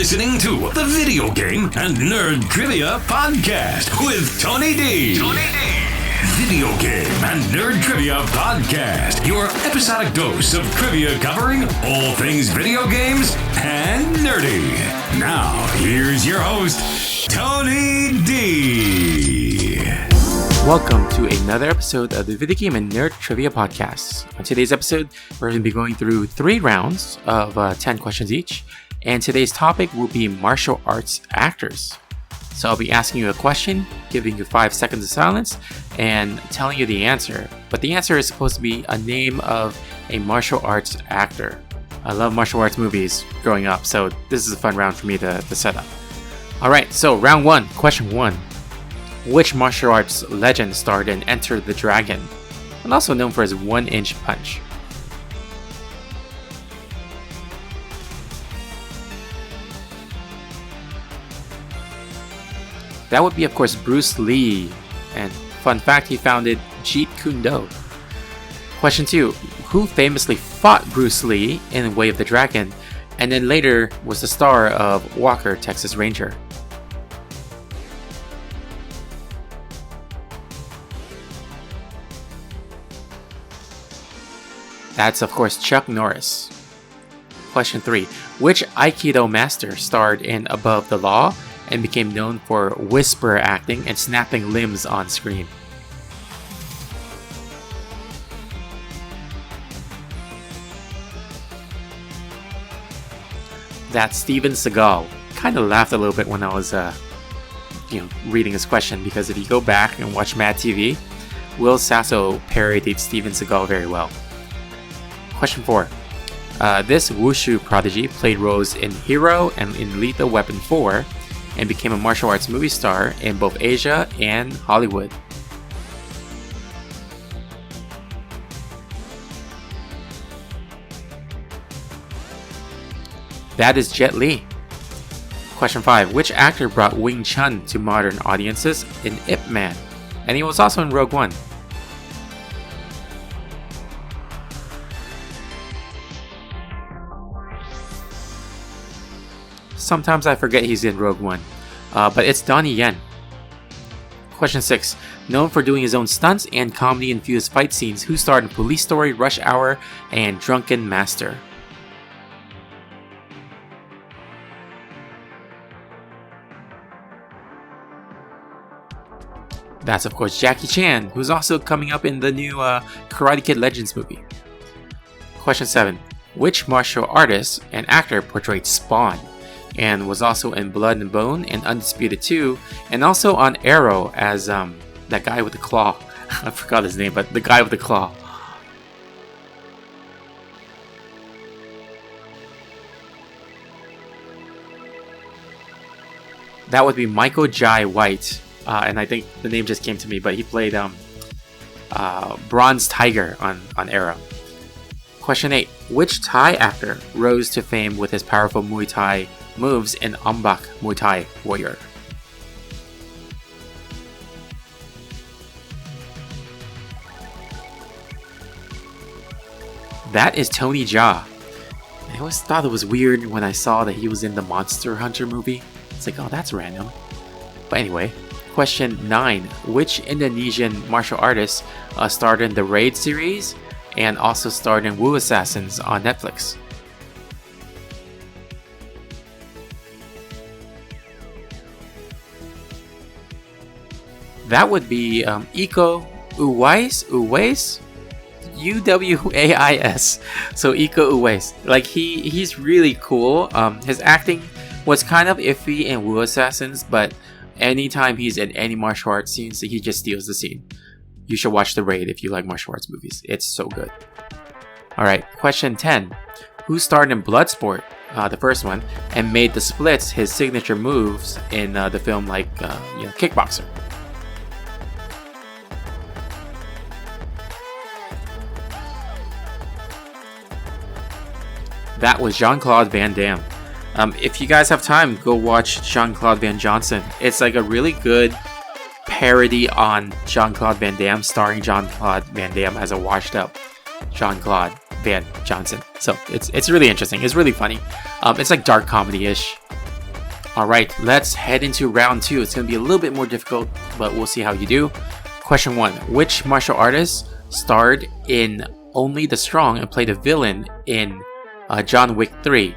listening to the Video Game and Nerd Trivia Podcast with Tony D. Video Game and Nerd Trivia Podcast, your episodic dose of trivia covering all things video games and nerdy. Now, here's your host, Tony D. Welcome to another episode of the Video Game and Nerd Trivia Podcast. On today's episode, we're going to be going through 3 rounds of 10 questions each, and today's topic will be martial arts actors. So I'll be asking you a question, giving you 5 seconds of silence, and telling you the answer. But the answer is supposed to be a name of a martial arts actor. I love martial arts movies growing up, so this is a fun round for me to set up. Alright, so round 1, question 1. Which martial arts legend starred in Enter the Dragon, and also known for his 1-inch punch? That would be, of course, Bruce Lee. And fun fact, he founded Jeet Kune Do. Question 2. Who famously fought Bruce Lee in Way of the Dragon, and then later was the star of Walker, Texas Ranger? That's, of course, Chuck Norris. Question 3. Which Aikido master starred in Above the Law and became known for whisper acting and snapping limbs on screen? That's Steven Seagal. Kind of laughed a little bit when I was reading this question, because if you go back and watch Mad TV, Will Sasso parodied Steven Seagal very well. Question 4. This wushu prodigy played roles in Hero and in Lethal Weapon 4 and became a martial arts movie star in both Asia and Hollywood. That is Jet Li. Question 5. Which actor brought Wing Chun to modern audiences in Ip Man? And he was also in Rogue One. Sometimes I forget he's in Rogue One, but it's Donnie Yen. Question 6. Known for doing his own stunts and comedy-infused fight scenes, who starred in Police Story, Rush Hour, and Drunken Master? That's, of course, Jackie Chan, who's also coming up in the new Karate Kid Legends movie. Question 7. Which martial artist and actor portrayed Spawn and was also in Blood and Bone and Undisputed 2, and also on Arrow as that guy with the claw? I forgot his name, but the guy with the claw. That would be Michael Jai White, and I think the name just came to me, but he played Bronze Tiger on Arrow. Question 8. Which Thai actor rose to fame with his powerful Muay Thai moves in Ombak Muay Thai Warrior? That is Tony Jaa. I always thought it was weird when I saw that he was in the Monster Hunter movie. It's like, oh, that's random. But anyway, question 9. Which Indonesian martial artist starred in the Raid series and also starred in Wu Assassins on Netflix? That would be Iko Uwais? Uwais? So Iko Uwais. Like, he's really cool. His acting was kind of iffy in Wu Assassins, but anytime he's in any martial arts scenes, he just steals the scene. You should watch The Raid if you like martial arts movies. It's so good. Alright, question 10. Who starred in Bloodsport, the first one, and made the splits his signature moves in the film like Kickboxer? That was Jean-Claude Van Damme. If you guys have time, go watch Jean-Claude Van Johnson. It's like a really good parody on Jean-Claude Van Damme, starring Jean-Claude Van Damme as a washed up Jean-Claude Van Johnson. So it's really interesting. It's really funny. It's like dark comedy-ish. Alright, let's head into round 2. It's going to be a little bit more difficult, but we'll see how you do. Question 1. Which martial artist starred in Only the Strong and played a villain in John Wick 3?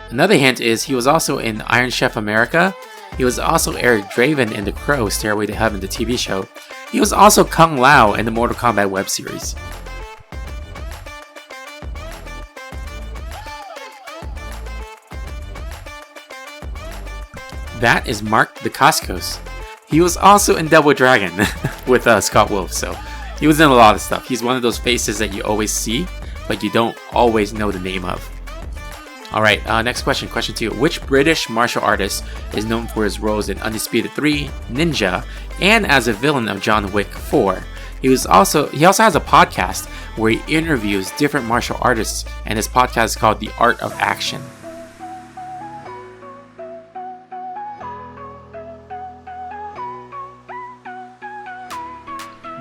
Another hint is he was also in Iron Chef America. He was also Eric Draven in The Crow, Stairway to Heaven, the TV show. He was also Kung Lao in the Mortal Kombat web series. That is Mark Dacascos. He was also in Double Dragon with Scott Wolf, so he was in a lot of stuff. He's one of those faces that you always see, but you don't always know the name of. Alright, next question. Question 2. Which British martial artist is known for his roles in Undisputed 3, Ninja, and as a villain of John Wick 4? He also has a podcast where he interviews different martial artists, and his podcast is called The Art of Action.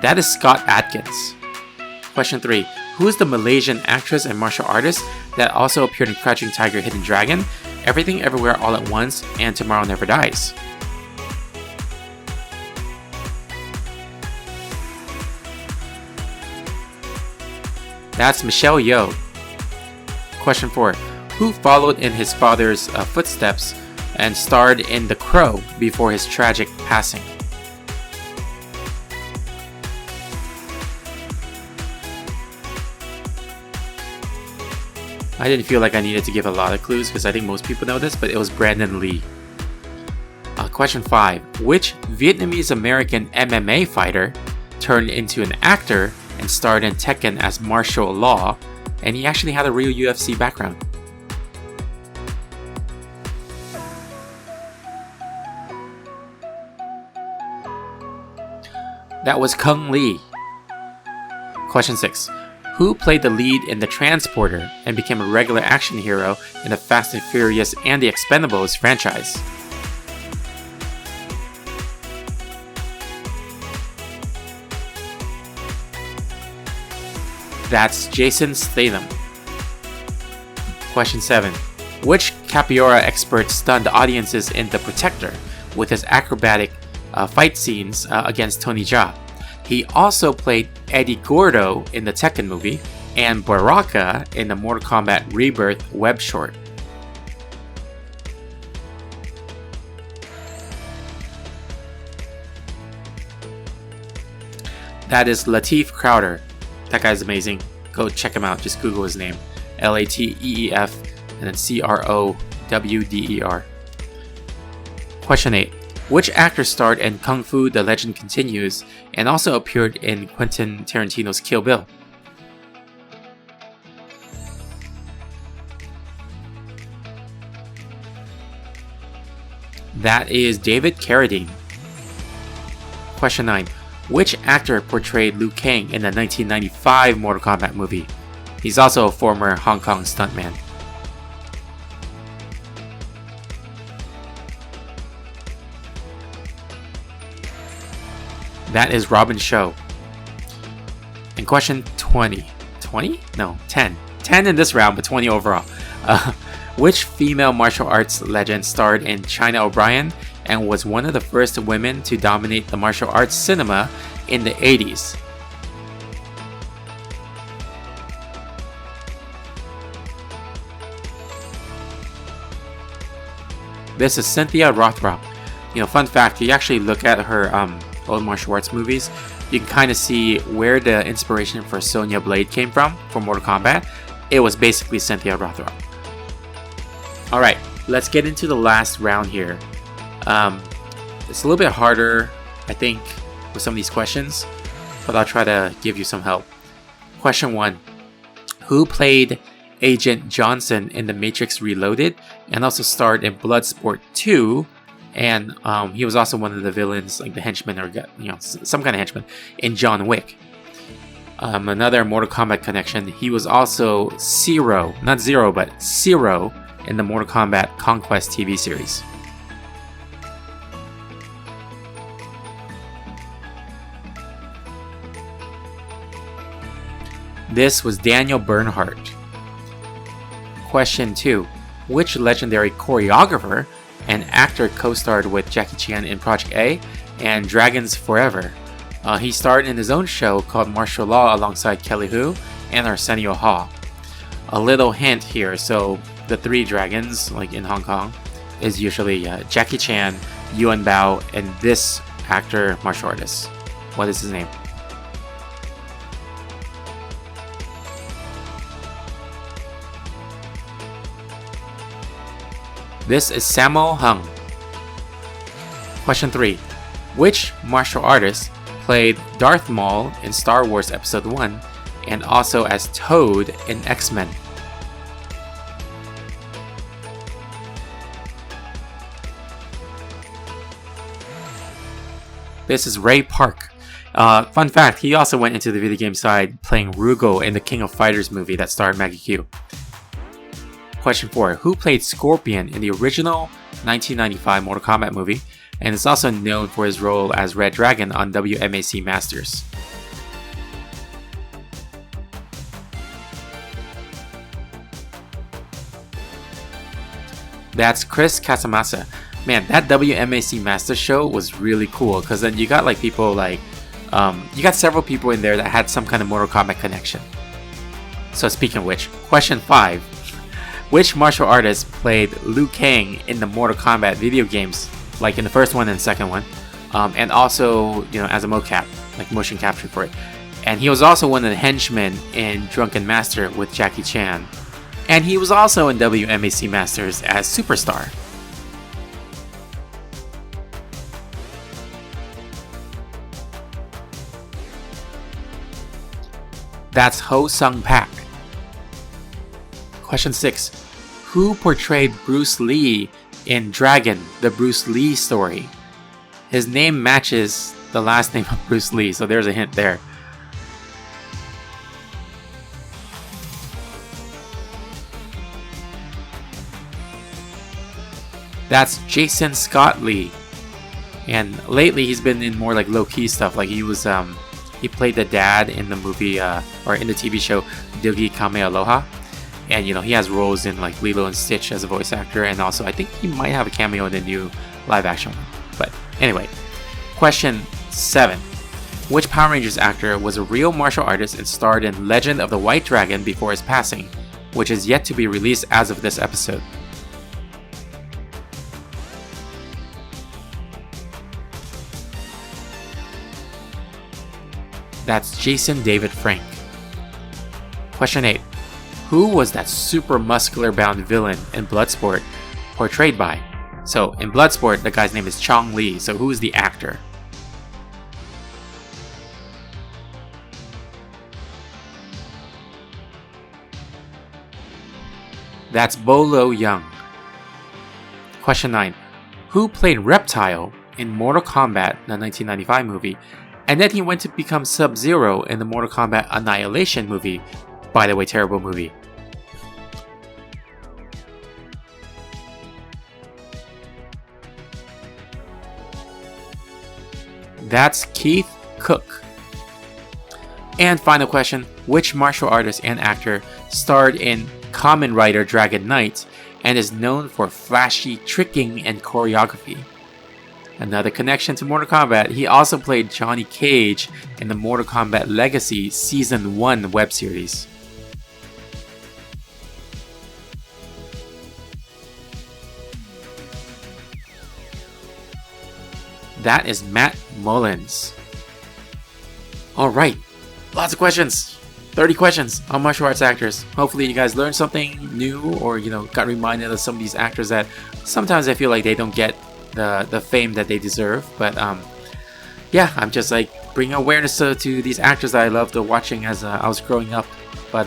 That is Scott Adkins. Question 3. Who is the Malaysian actress and martial artist that also appeared in Crouching Tiger, Hidden Dragon, Everything Everywhere All at Once, and Tomorrow Never Dies? That's Michelle Yeoh. Question 4. Who followed in his father's footsteps and starred in The Crow before his tragic passing? I didn't feel like I needed to give a lot of clues because I think most people know this, but it was Brandon Lee. Question 5. Which Vietnamese American MMA fighter turned into an actor and starred in Tekken as martial law, and he actually had a real UFC background? That was Kung Lee. Question 6. Who played the lead in The Transporter and became a regular action hero in the Fast and Furious and the Expendables franchise? That's Jason Statham. Question 7. Which capoeira expert stunned audiences in The Protector with his acrobatic fight scenes against Tony Jaa? He also played Eddie Gordo in the Tekken movie and Baraka in the Mortal Kombat Rebirth web short. That is Lateef Crowder. That guy's amazing. Go check him out. Just Google his name. Lateef and then Crowder. Question 8. Which actor starred in Kung Fu The Legend Continues and also appeared in Quentin Tarantino's Kill Bill? That is David Carradine. Question 9. Which actor portrayed Liu Kang in the 1995 Mortal Kombat movie? He's also a former Hong Kong stuntman. That is Robin Shou. And question 20. 20? No, 10. 10 in this round, but 20 overall. Which female martial arts legend starred in China O'Brien and was one of the first women to dominate the martial arts cinema in the 80s? This is Cynthia Rothrock. Fun fact, you actually look at her old martial arts movies, you can kind of see where the inspiration for Sonya Blade came from for Mortal Kombat. It was basically Cynthia Rothrock. Alright, let's get into the last round here. It's a little bit harder, I think, with some of these questions, but I'll try to give you some help. Question 1. Who played Agent Johnson in The Matrix Reloaded and also starred in Bloodsport 2? And he was also one of the villains, like the henchman or some kind of henchman in John Wick. Another Mortal Kombat connection. He was also Zero, not Zero, but Zero in the Mortal Kombat Conquest TV series. This was Daniel Bernhardt. Question 2. Which legendary choreographer An actor co-starred with Jackie Chan in Project A and Dragons Forever. He starred in his own show called Martial Law alongside Kelly Hu and Arsenio Hall. A little hint here, so the three dragons, like in Hong Kong, is usually Jackie Chan, Yuan Bao, and this actor martial artist. What is his name? This is Sammo Hung. Question 3. Which martial artist played Darth Maul in Star Wars Episode 1 and also as Toad in X-Men? This is Ray Park. Fun fact, he also went into the video game side playing Rugal in the King of Fighters movie that starred Maggie Q. Question 4. Who played Scorpion in the original 1995 Mortal Kombat movie and is also known for his role as Red Dragon on WMAC Masters? That's Chris Casamassa. Man, that WMAC Masters show was really cool because then you got like people like, you got several people in there that had some kind of Mortal Kombat connection. So speaking of which, question 5. Which martial artist played Liu Kang in the Mortal Kombat video games, like in the first one and second one, and also, as a mocap, like motion capture for it. And he was also one of the henchmen in Drunken Master with Jackie Chan. And he was also in WMAC Masters as Superstar. That's Ho Sung Pak. Question 6. Who portrayed Bruce Lee in Dragon, the Bruce Lee story? His name matches the last name of Bruce Lee, so there's a hint there. That's Jason Scott Lee. And lately he's been in more like low-key stuff. Like he played the dad in the movie, or in the TV show Doogie Kame Aloha. And he has roles in like Lilo and Stitch as a voice actor, and also I think he might have a cameo in the new live action one. But anyway, question 7. Which Power Rangers actor was a real martial artist and starred in Legend of the White Dragon before his passing, which is yet to be released as of this episode? That's Jason David Frank. Question 8. Who was that super muscular bound villain in Bloodsport portrayed by? So in Bloodsport, the guy's name is Chong Li. So who is the actor? That's Bolo Young. Question 9. Who played Reptile in Mortal Kombat, the 1995 movie, and then he went to become Sub-Zero in the Mortal Kombat Annihilation movie? By the way, terrible movie. That's Keith Cook. And final question, which martial artist and actor starred in Kamen Rider Dragon Knight and is known for flashy tricking and choreography? Another connection to Mortal Kombat, he also played Johnny Cage in the Mortal Kombat Legacy Season 1 web series. That is Matt Mullins. Alright, lots of questions. 30 questions on martial arts actors. Hopefully you guys learned something new or, got reminded of some of these actors that sometimes I feel like they don't get the fame that they deserve. But yeah, I'm just like bringing awareness to these actors that I loved watching as I was growing up. But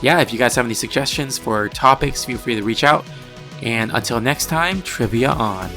yeah, if you guys have any suggestions for topics, feel free to reach out. And until next time, trivia on.